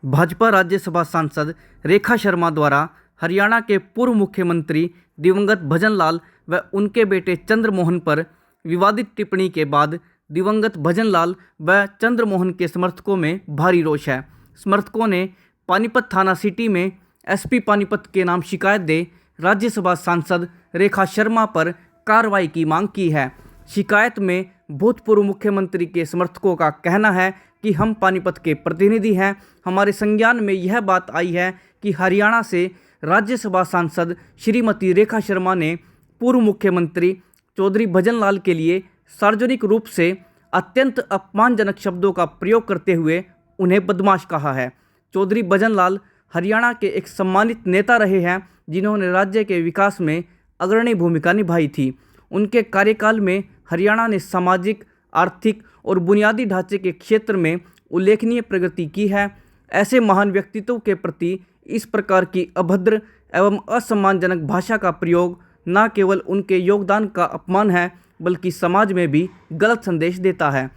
भाजपा राज्यसभा सांसद रेखा शर्मा द्वारा हरियाणा के पूर्व मुख्यमंत्री दिवंगत भजन लाल व उनके बेटे चंद्रमोहन पर विवादित टिप्पणी के बाद दिवंगत भजन लाल व चंद्रमोहन के समर्थकों में भारी रोष है। समर्थकों ने पानीपत थाना सिटी में एसपी पानीपत के नाम शिकायत दे राज्यसभा सांसद रेखा शर्मा पर कार्रवाई की मांग की है। शिकायत में भूतपूर्व मुख्यमंत्री के समर्थकों का कहना है कि हम पानीपत के प्रतिनिधि हैं। हमारे संज्ञान में यह बात आई है कि हरियाणा से राज्यसभा सांसद श्रीमती रेखा शर्मा ने पूर्व मुख्यमंत्री चौधरी भजन लाल के लिए सार्वजनिक रूप से अत्यंत अपमानजनक शब्दों का प्रयोग करते हुए उन्हें बदमाश कहा है। चौधरी भजन लाल हरियाणा के एक सम्मानित नेता रहे हैं, जिन्होंने राज्य के विकास में अग्रणी भूमिका निभाई थी। उनके कार्यकाल में हरियाणा ने सामाजिक, आर्थिक और बुनियादी ढांचे के क्षेत्र में उल्लेखनीय प्रगति की है। ऐसे महान व्यक्तित्व के प्रति इस प्रकार की अभद्र एवं असम्मानजनक भाषा का प्रयोग न केवल उनके योगदान का अपमान है, बल्कि समाज में भी गलत संदेश देता है।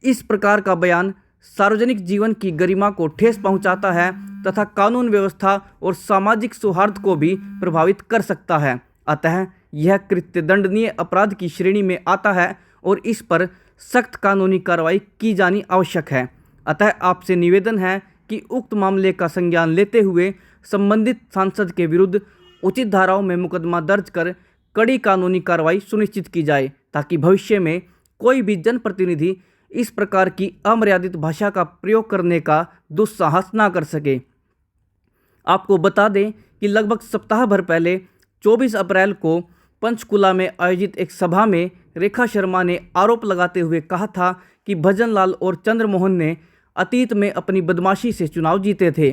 इस प्रकार का बयान सार्वजनिक जीवन की गरिमा को ठेस पहुंचाता है तथा कानून व्यवस्था और सामाजिक सौहार्द को भी प्रभावित कर सकता है। अतः यह कृत्य दंडनीय अपराध की श्रेणी में आता है और इस पर सख्त कानूनी कार्रवाई की जानी आवश्यक है। अतः आपसे निवेदन है कि उक्त मामले का संज्ञान लेते हुए संबंधित सांसद के विरुद्ध उचित धाराओं में मुकदमा दर्ज कर कड़ी कानूनी कार्रवाई सुनिश्चित की जाए, ताकि भविष्य में कोई भी जनप्रतिनिधि इस प्रकार की अमर्यादित भाषा का प्रयोग करने का दुस्साहस ना कर सके। आपको बता दें कि लगभग सप्ताह भर पहले 24 अप्रैल को पंचकुला में आयोजित एक सभा में रेखा शर्मा ने आरोप लगाते हुए कहा था कि भजन लाल और चंद्रमोहन ने अतीत में अपनी बदमाशी से चुनाव जीते थे,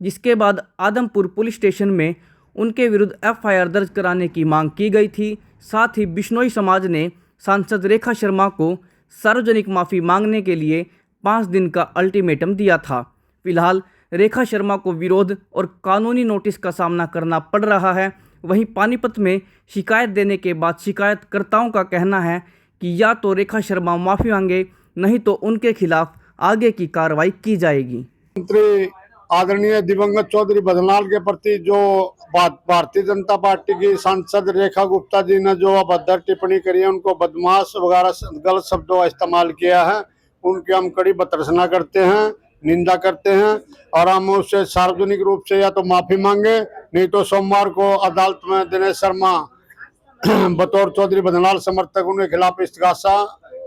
जिसके बाद आदमपुर पुलिस स्टेशन में उनके विरुद्ध एफआईआर दर्ज कराने की मांग की गई थी। साथ ही बिश्नोई समाज ने सांसद रेखा शर्मा को सार्वजनिक माफ़ी मांगने के लिए 5 दिन का अल्टीमेटम दिया था। फिलहाल रेखा शर्मा को विरोध और कानूनी नोटिस का सामना करना पड़ रहा है। वहीं पानीपत में शिकायत देने के बाद शिकायतकर्ताओं का कहना है कि या तो रेखा शर्मा माफ़ी मांगे, नहीं तो उनके खिलाफ आगे की कार्रवाई की जाएगी। मंत्री आदरणीय दिवंगत चौधरी भजन लाल के प्रति जो भारतीय जनता पार्टी की सांसद रेखा गुप्ता जी ने जो अभद्र टिप्पणी करी है, उनको बदमाश वगैरह गलत शब्दों का इस्तेमाल किया है, उनकी हम कड़ी भर्त्सना करते हैं, निंदा करते हैं और हम उससे सार्वजनिक रूप से या तो माफी मांगे, नहीं तो सोमवार को अदालत में दिनेश शर्मा बतौर चौधरी भजन लाल समर्थक उनके खिलाफ इस्तिगासा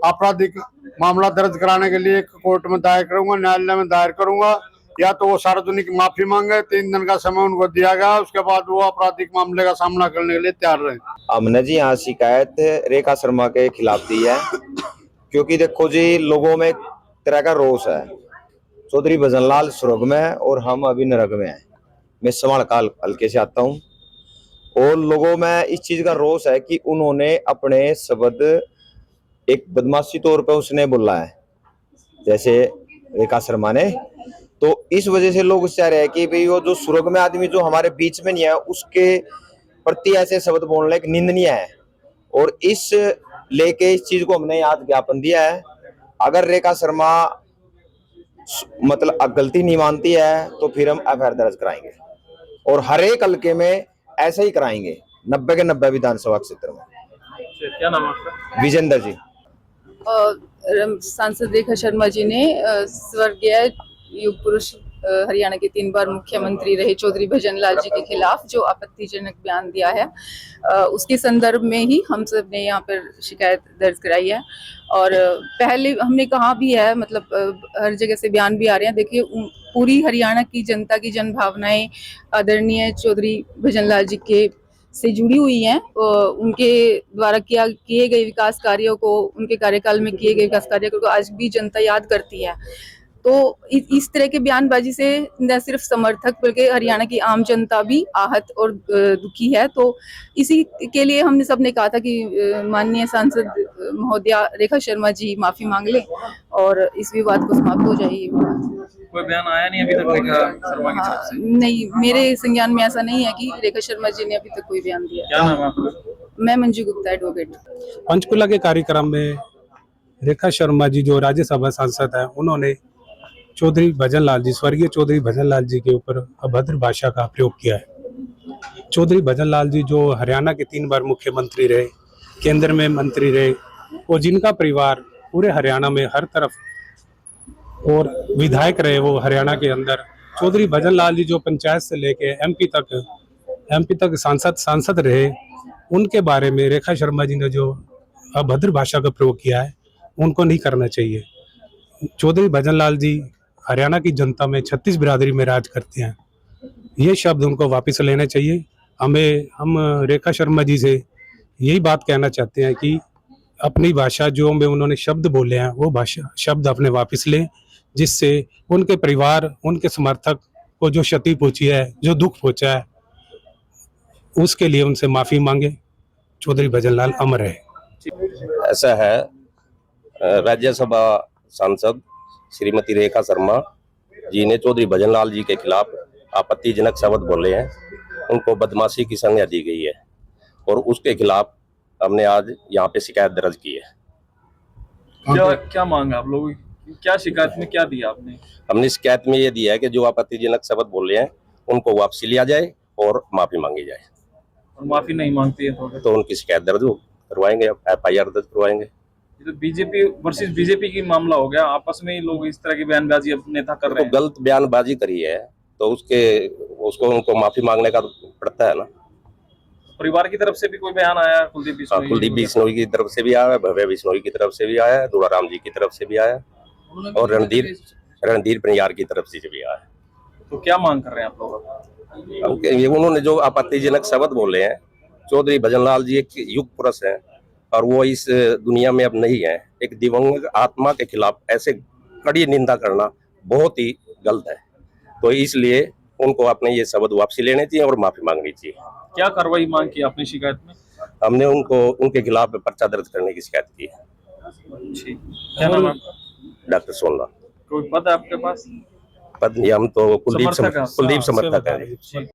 आपराधिक मामला दर्ज कराने के लिए कोर्ट में दायर करूंगा, न्यायालय में दायर करूंगा। या तो वो सार्वजनिक माफी मांगे, 3 दिन का समय उनको दिया गया, उसके बाद वो आपराधिक मामले का सामना करने के लिए तैयार रहे। हमने जी यहाँ शिकायत रेखा शर्मा के खिलाफ दी है, क्योंकि देखो जी लोगों में तरह का रोष है। चौधरी भजन लाल स्वर्ग में है और हम अभी नरक में हैं। मैं समाल काल हल्के से आता हूँ और लोगों में इस चीज का रोष है कि उन्होंने अपने शब्द एक बदमाशी तौर पे उसने बोला है, जैसे रेखा शर्मा ने, तो इस वजह से लोग चाह रहे हैं कि भाई वो जो स्वर्ग में आदमी जो हमारे बीच में नहीं है, उसके प्रति ऐसे शब्द बोलना एक निंदनीय है। और इस लेके इस चीज को हमने आज ज्ञापन दिया है। अगर रेखा शर्मा मतलब गलती नहीं मानती है तो फिर हम एफआईआर दर्ज कराएंगे और हर एक हल्के में ऐसे ही कराएंगे, 90 के 90 विधानसभा क्षेत्र में। क्या नाम है आपका? विजेंद्र जी। सांसद रेखा शर्मा जी ने स्वर्गीय युग पुरुष हरियाणा के 3 बार मुख्यमंत्री रहे चौधरी भजन लाल जी के खिलाफ जो आपत्तिजनक बयान दिया है, उसके संदर्भ में ही हम सब ने यहाँ पर शिकायत दर्ज कराई है। और पहले हमने कहा भी है, मतलब हर जगह से बयान भी आ रहे हैं। देखिए, पूरी हरियाणा की जनता की जन भावनाएं आदरणीय चौधरी भजन लाल जी के से जुड़ी हुई हैं। उनके द्वारा किए गए विकास कार्यों को, उनके कार्यकाल में किए गए विकास कार्यों को आज भी जनता याद करती है। तो इस तरह के बयानबाजी से न सिर्फ समर्थक बल्कि हरियाणा की आम जनता भी आहत और दुखी है। तो इसी के लिए हमने सबने कहा था कि माननीय सांसद महोदया रेखा शर्मा जी माफी मांग लें और इस विवाद को समाप्त हो जाए। कोई बयान आया नहीं अभी तक रेखा शर्मा की तरफ से? नहीं, मेरे संज्ञान में ऐसा नहीं है कि रेखा शर्मा जी ने अभी तक कोई बयान दिया। क्या नाम है आपका? मैं मंजू गुप्ता, एडवोकेट। पंचकुला के कार्यक्रम में रेखा शर्मा जी जो राज्यसभा सांसद हैं, उन्होंने चौधरी भजनलाल जी, स्वर्गीय चौधरी भजनलाल जी के ऊपर अभद्र भाषा का प्रयोग किया है। चौधरी भजनलाल जी जो हरियाणा के 3 बार मुख्यमंत्री रहे, केंद्र में मंत्री रहे और जिनका परिवार पूरे हरियाणा में हर तरफ और विधायक रहे वो हरियाणा के अंदर। चौधरी भजनलाल जी जो पंचायत से लेके एमपी तक सांसद रहे, उनके बारे में रेखा शर्मा जी ने जो अभद्र भाषा का प्रयोग किया है उनको नहीं करना चाहिए। चौधरी भजनलाल जी हरियाणा की जनता में 36 बिरादरी में राज करते हैं, ये शब्द उनको वापस लेने चाहिए। हम रेखा शर्मा जी से यही बात कहना चाहते हैं कि अपनी भाषा जो में उन्होंने शब्द बोले हैं वो भाषा शब्द अपने वापस लें, जिससे उनके परिवार, उनके समर्थक को जो क्षति पहुंची है, जो दुख पहुंचा है, उसके लिए उनसे माफी मांगे। चौधरी भजनलाल अमर है। ऐसा है, राज्यसभा सांसद श्रीमती रेखा शर्मा जी ने चौधरी भजनलाल जी के खिलाफ आपत्तिजनक शब्द बोले हैं, उनको बदमाशी की संज्ञा दी गई है और उसके खिलाफ हमने आज यहाँ पे शिकायत दर्ज की है। क्या मांगा आप लोगों की? क्या शिकायत में क्या दिया आपने? हमने शिकायत में ये दिया है कि जो आपत्तिजनक शब्द बोले हैं उनको वापसी लिया जाए और माफी मांगी जाए। और माफी नहीं मांगती है तो उनकी शिकायत दर्ज करवाएंगे, FIR दर्ज करवाएंगे। तो बीजेपी वर्सेस बीजेपी की मामला हो गया, आपस में ही लोग इस तरह की बयानबाजी अब नेता कर रहे हैं। तो गलत बयानबाजी करी है तो उसको उनको माफी मांगने का पड़ता है ना। परिवार की तरफ से भी कोई बयान आया? कुलदीप बिश्नोई की तरफ से भी आया है, भव्य बिश्नोई की तरफ से भी आया है, दुलाराम जी की तरफ से भी आया है और रणधीर परियार की तरफ से भी आया है। तो क्या मांग कर रहे हैं आप लोग? ये उन्होंने जो आपत्तिजनक शब्द बोले हैं, चौधरी भजनलाल जी एक युग पुरुष हैं और वो इस दुनिया में अब नहीं है। एक दिवंगत आत्मा के खिलाफ ऐसे कड़ी निंदा करना बहुत ही गलत है। तो इसलिए उनको अपने ये शब्द वापसी लेने चाहिए और माफी मांगनी चाहिए। क्या कार्रवाई मांग की आपने शिकायत में? हमने उनके खिलाफ पर्चा दर्ज करने की शिकायत की है। ठीक, क्या नाम है आपका? डॉक्टर सोनलाल। कोई पद है आपके पास? पद नहीं, हम तो कुलदीप समर्थक हैं।